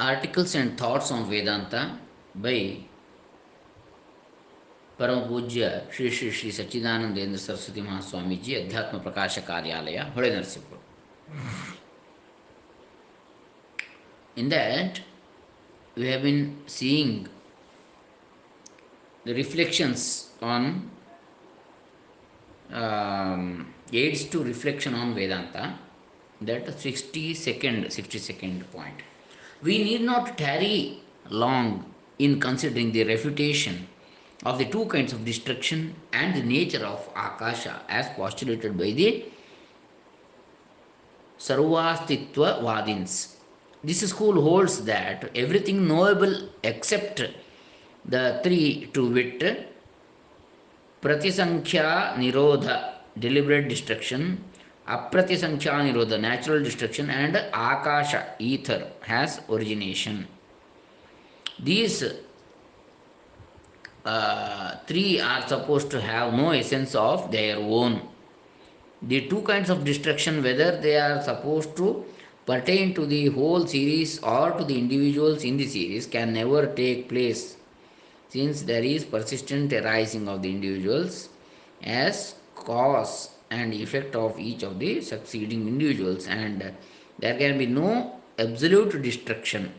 Articles and Thoughts on Vedanta by Parama Pujya Shri Sachidanandendra Saraswati Mahaswamiji, Adhyatma Prakasha Karyalaya, Hole Narsipur. In that, we have been seeing the reflections on aids to reflection on Vedanta, that 62nd point. We need not tarry long in considering the refutation of the two kinds of destruction and the nature of Akasha as postulated by the Sarvastitva Vadins. This school holds that everything knowable except the three, to wit, Pratisankhya Nirodha, deliberate destruction, Apratisankhya Nirodha, natural destruction, and Akasha, ether, has origination. These three are supposed to have no essence of their own. The two kinds of destruction, whether they are supposed to pertain to the whole series or to the individuals in the series, can never take place since there is persistent arising of the individuals as cause and effect of each of the succeeding individuals, and there can be no absolute destruction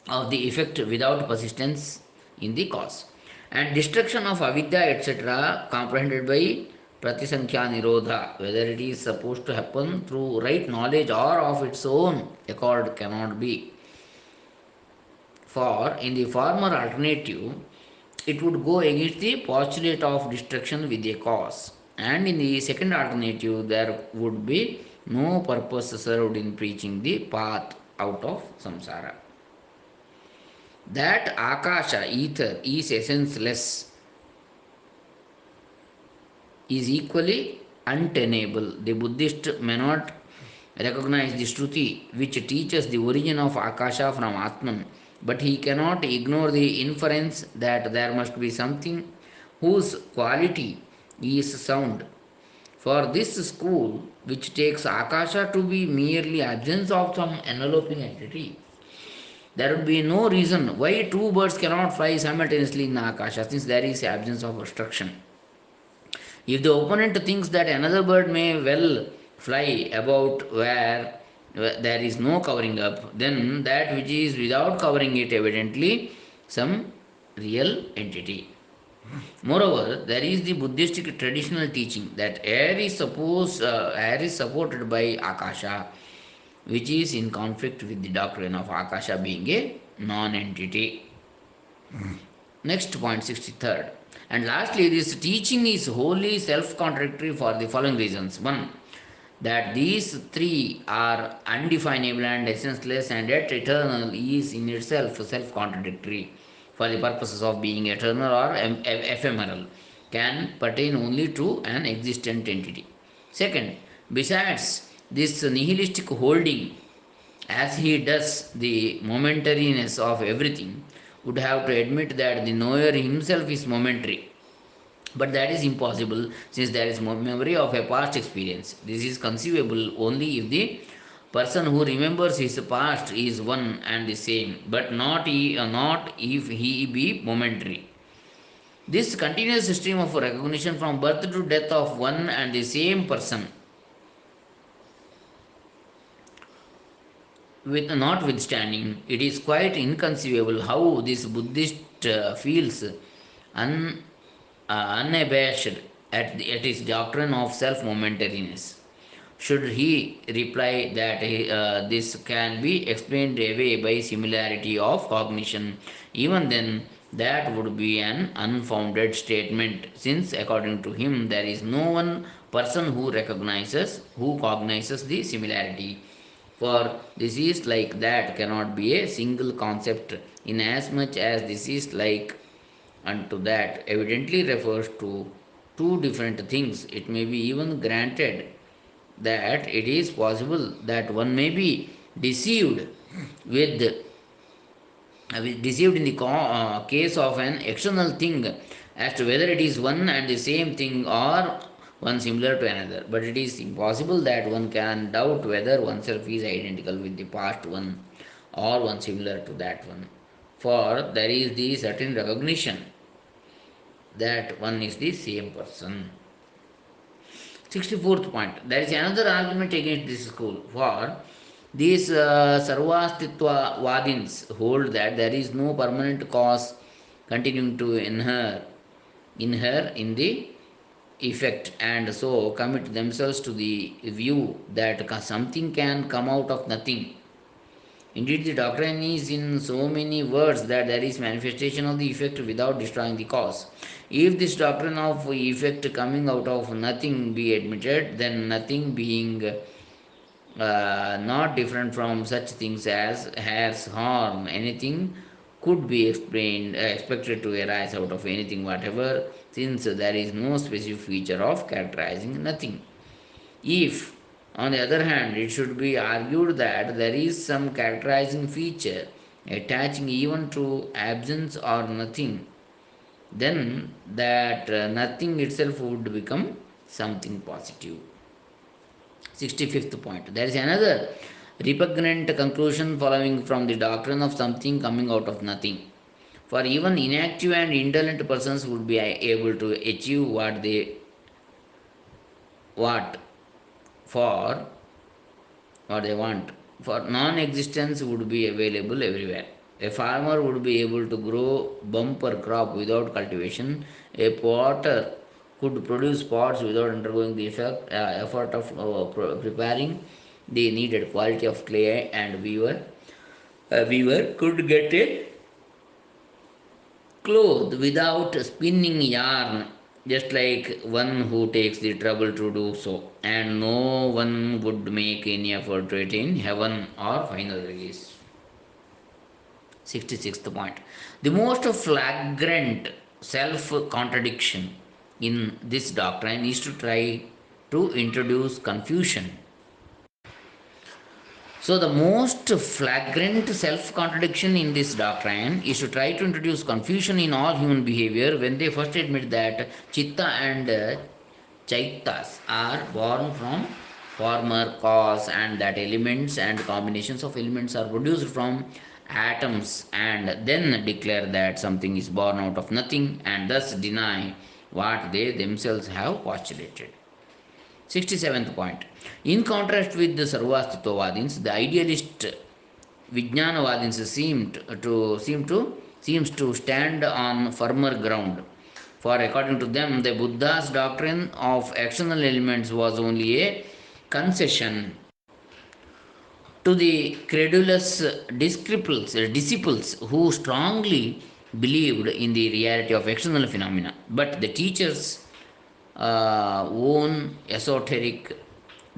of the effect without persistence in the cause. And destruction of avidya, etc., comprehended by Pratisankhya Nirodha, whether it is supposed to happen through right knowledge or of its own accord, cannot be. For in the former alternative, it would go against the postulate of destruction with a cause, and in the second alternative, there would be no purpose served in preaching the path out of samsara. That Akasha, ether, is essenceless is equally untenable. The Buddhist may not recognize the Shruti which teaches the origin of Akasha from Atman, but he cannot ignore the inference that there must be something whose quality is sound. For this school, which takes Akasha to be merely absence of some enveloping entity, there would be no reason why two birds cannot fly simultaneously in Akasha since there is absence of obstruction. If the opponent thinks that another bird may well fly about where there is no covering up, then that which is without covering it evidently some real entity. Moreover, there is the Buddhistic traditional teaching that air is supported by Akasha, which is in conflict with the doctrine of Akasha being a non-entity. Next point, 63rd. And lastly, this teaching is wholly self contradictory for the following reasons. One, that these three are undefinable and essenceless, and yet eternal is in itself self contradictory for the purposes of being eternal or ephemeral, can pertain only to an existent entity. Second, besides this nihilistic holding, as he does the momentariness of everything, would have to admit that the knower himself is momentary. But that is impossible since there is memory of a past experience. This is conceivable only if the person who remembers his past is one and the same, but not if he be momentary. This continuous stream of recognition from birth to death of one and the same person, with notwithstanding, it is quite inconceivable how this Buddhist feels un, unabashed at his doctrine of self momentariness. Should he reply that this can be explained away by similarity of cognition, even then that would be an unfounded statement, since according to him there is no one person who cognizes the similarity. For this is like that cannot be a single concept, inasmuch as this is like unto that evidently refers to two different things. It may be even granted that it is possible that one may be deceived with deceived in the case of an external thing as to whether it is one and the same thing or one similar to another. But it is impossible that one can doubt whether oneself is identical with the past one or one similar to that one. For there is the certain recognition that one is the same person. 64th point. There is another argument against this school. For these Sarvastitva Vadins hold that there is no permanent cause continuing to inhere in the effect, and so commit themselves to the view that something can come out of nothing. Indeed, the doctrine is in so many words that there is manifestation of the effect without destroying the cause. If this doctrine of effect coming out of nothing be admitted, then nothing being not different from such things as hairs, horn, anything could be expected to arise out of anything whatever, since there is no specific feature of characterizing nothing. If, on the other hand, it should be argued that there is some characterizing feature attaching even to absence or nothing, then that nothing itself would become something positive. 65th point. There is another repugnant conclusion following from the doctrine of something coming out of nothing. For even inactive and indolent persons would be able to achieve what for what they want. For non existence would be available everywhere. A farmer would be able to grow bumper crop without cultivation. A potter could produce pots without undergoing the effort of preparing the needed quality of clay, and a weaver could get a cloth without spinning yarn, just like one who takes the trouble to do so, and no one would make any effort to attain heaven or final release. 66th point. The most flagrant self contradiction in this doctrine is to try to introduce confusion. So, the most flagrant self contradiction in this doctrine is to try to introduce confusion in all human behavior when they first admit that chitta and chaitas are born from former cause, and that elements and combinations of elements are produced from atoms, and then declare that something is born out of nothing, and thus deny what they themselves have postulated. 67th point. In contrast with the Sarvastitavadins, the idealist Vijnanavadins seems to stand on firmer ground. For according to them, the Buddha's doctrine of external elements was only a concession to the credulous disciples who strongly believed in the reality of external phenomena. But the teachers' own esoteric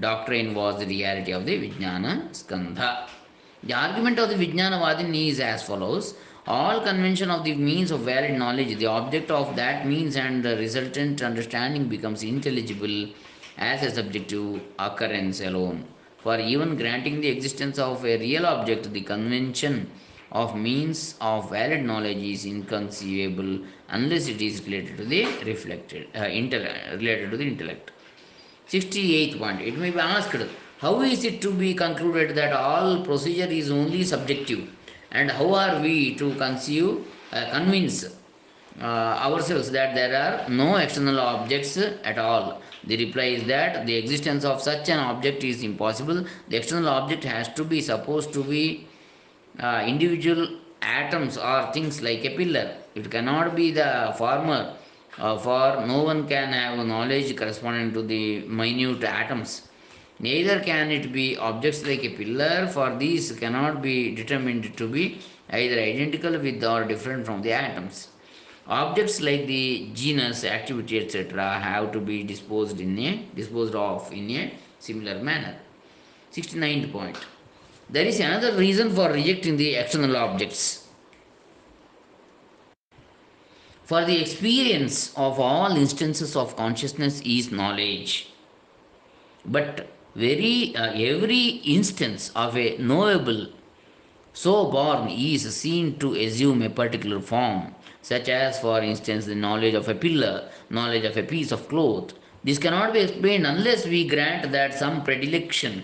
doctrine was the reality of the Vijnana Skandha. The argument of the Vijnanavadin is as follows. All convention of the means of valid knowledge, the object of that means and the resultant understanding becomes intelligible as a subjective occurrence alone. For even granting the existence of a real object, the convention of means of valid knowledge is inconceivable unless it is related to the related to the intellect. 68th point. It may be asked, how is it to be concluded that all procedure is only subjective? And how are we to convince ourselves that there are no external objects at all? The reply is that the existence of such an object is impossible. The external object has to be supposed to be individual atoms or things like a pillar. It cannot be the former, for no one can have knowledge corresponding to the minute atoms. Neither can it be objects like a pillar, for these cannot be determined to be either identical with or different from the atoms. Objects like the genus, activity, etc., have to be disposed of in a similar manner. 69th point. There is another reason for rejecting the external objects. For the experience of all instances of consciousness is knowledge. But every instance of a knowable so born is seen to assume a particular form, such as, for instance, the knowledge of a pillar, knowledge of a piece of cloth, This cannot be explained unless we grant that some predilection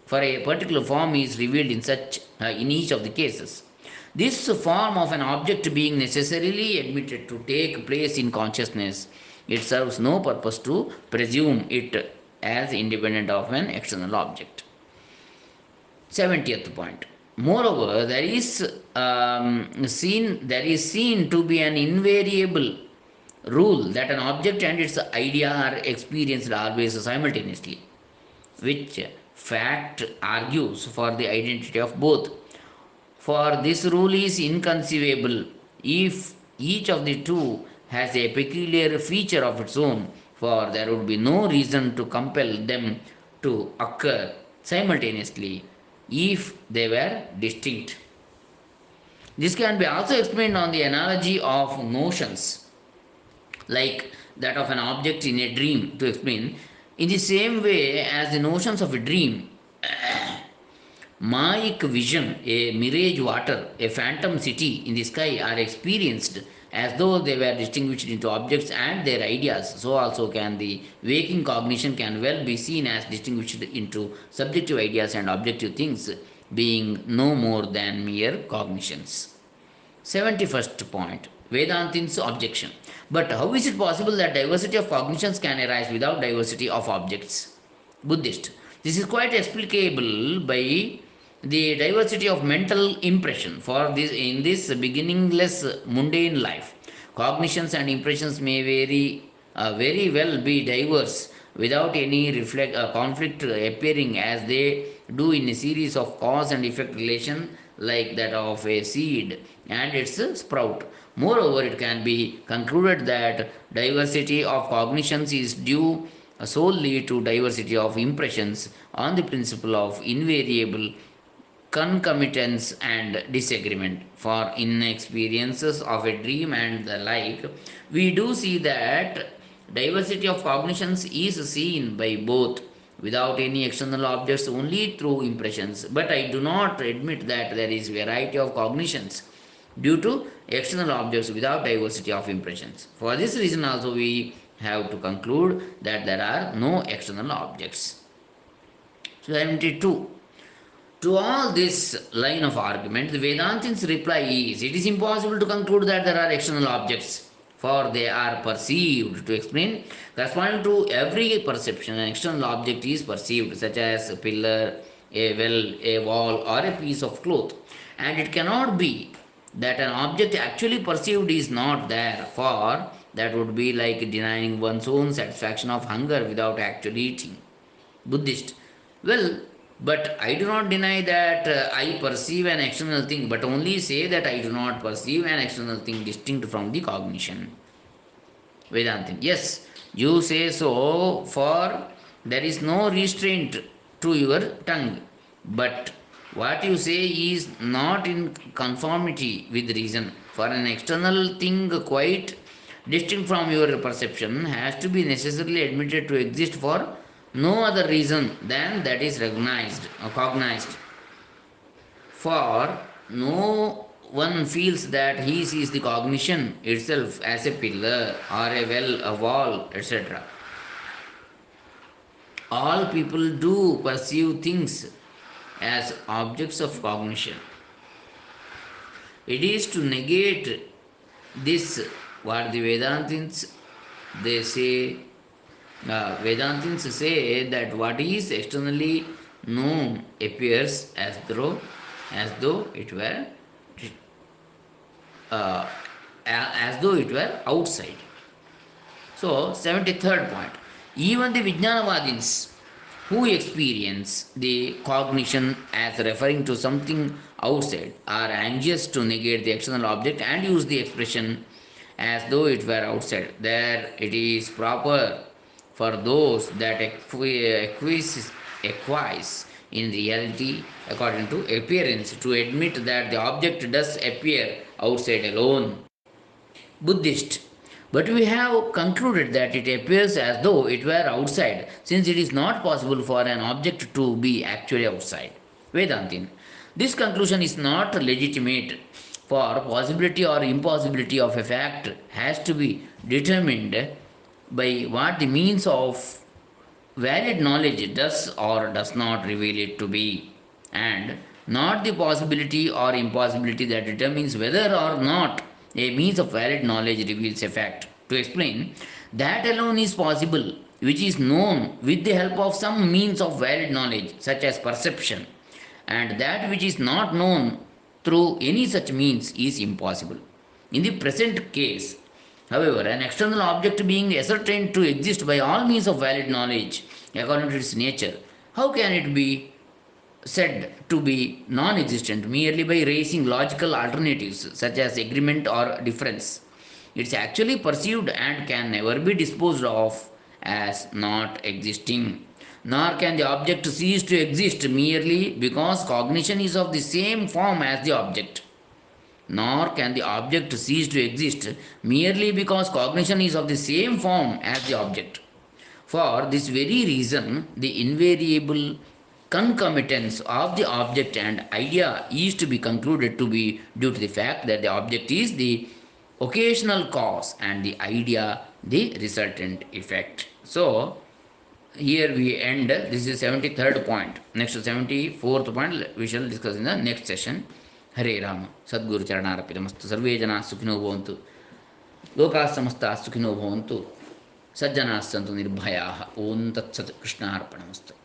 for a particular form is revealed in each of the cases. This form of an object being necessarily admitted to take place in consciousness, it serves no purpose to presume it as independent of an external object. 70th point. Moreover, there is seen to be an invariable rule that an object and its idea are experienced always simultaneously, which fact argues for the identity of both. For this rule is inconceivable if each of the two has a peculiar feature of its own, for there would be no reason to compel them to occur simultaneously if they were distinct. This can be also explained on the analogy of notions, like that of an object in a dream, to explain. In the same way as the notions of a dream, Maic vision, a mirage water, a phantom city in the sky are experienced as though they were distinguished into objects and their ideas. So also can the waking cognition can well be seen as distinguished into subjective ideas and objective things, being no more than mere cognitions. 71st point, Vedantin's objection. But how is it possible that diversity of cognitions can arise without diversity of objects? Buddhist. This is quite explicable by the diversity of mental impression. For this, in this beginningless mundane life, cognitions and impressions may very well be diverse without any conflict appearing, as they do in a series of cause and effect relation like that of a seed and its sprout. Moreover, it can be concluded that diversity of cognitions is due solely to diversity of impressions on the principle of invariable concomitance and disagreement. For in experiences of a dream and the like, we do see that diversity of cognitions is seen by both without any external objects, only through impressions. But I do not admit that there is variety of cognitions due to external objects without diversity of impressions. For this reason also we have to conclude that there are no external objects. 72. To all this line of argument, the Vedantins' reply is it is impossible to conclude that there are external objects, for they are perceived. To explain, corresponding to every perception, an external object is perceived, such as a pillar, a well, a wall, or a piece of cloth. And it cannot be that an object actually perceived is not there, for that would be like denying one's own satisfaction of hunger without actually eating. Buddhist. Well, but I do not deny that I perceive an external thing, but only say that I do not perceive an external thing distinct from the cognition. Vedantin. Yes, you say so, for there is no restraint to your tongue. But what you say is not in conformity with reason. For an external thing quite distinct from your perception has to be necessarily admitted to exist for no other reason than that is recognized or cognized. For no one feels that he sees the cognition itself as a pillar or a well, a wall, etc. All people do perceive things as objects of cognition. It is to negate this what the Vedantins they say. Vedantins say that what is externally known appears as though it were uh, as though it were outside. So, 73rd point. Even the Vijnanavadins who experience the cognition as referring to something outside are anxious to negate the external object and use the expression as though it were outside. There it is proper for those that acquiesce in reality according to appearance to admit that the object does appear outside alone. Buddhist. But we have concluded that it appears as though it were outside, since it is not possible for an object to be actually outside. Vedantin. This conclusion is not legitimate, for possibility or impossibility of a fact has to be determined by what the means of valid knowledge does or does not reveal it to be, and not the possibility or impossibility that determines whether or not a means of valid knowledge reveals a fact. To explain, that alone is possible which is known with the help of some means of valid knowledge, such as perception, and that which is not known through any such means is impossible. In the present case, however, an external object being ascertained to exist by all means of valid knowledge according to its nature, how can it be said to be non existent merely by raising logical alternatives such as agreement or difference? It's actually perceived and can never be disposed of as not existing. Nor can the object cease to exist merely because cognition is of the same form as the object. Nor can the object cease to exist merely because cognition is of the same form as the object. For this very reason, the invariable concomitance of the object and idea is to be concluded to be due to the fact that the object is the occasional cause and the idea the resultant effect. So, here we end. This is 73rd point. Next 74th point we shall discuss in the next session. Hare Rama. Sadguru Charanarapidamastu. Sarve Jana Sukhino Bhavantu. लोकाः समस्ताः सुखिनो भवन्तु सज्जनाः सन्तु निर्भयाः ॐ तत्सत् कृष्णार्पणमस्तु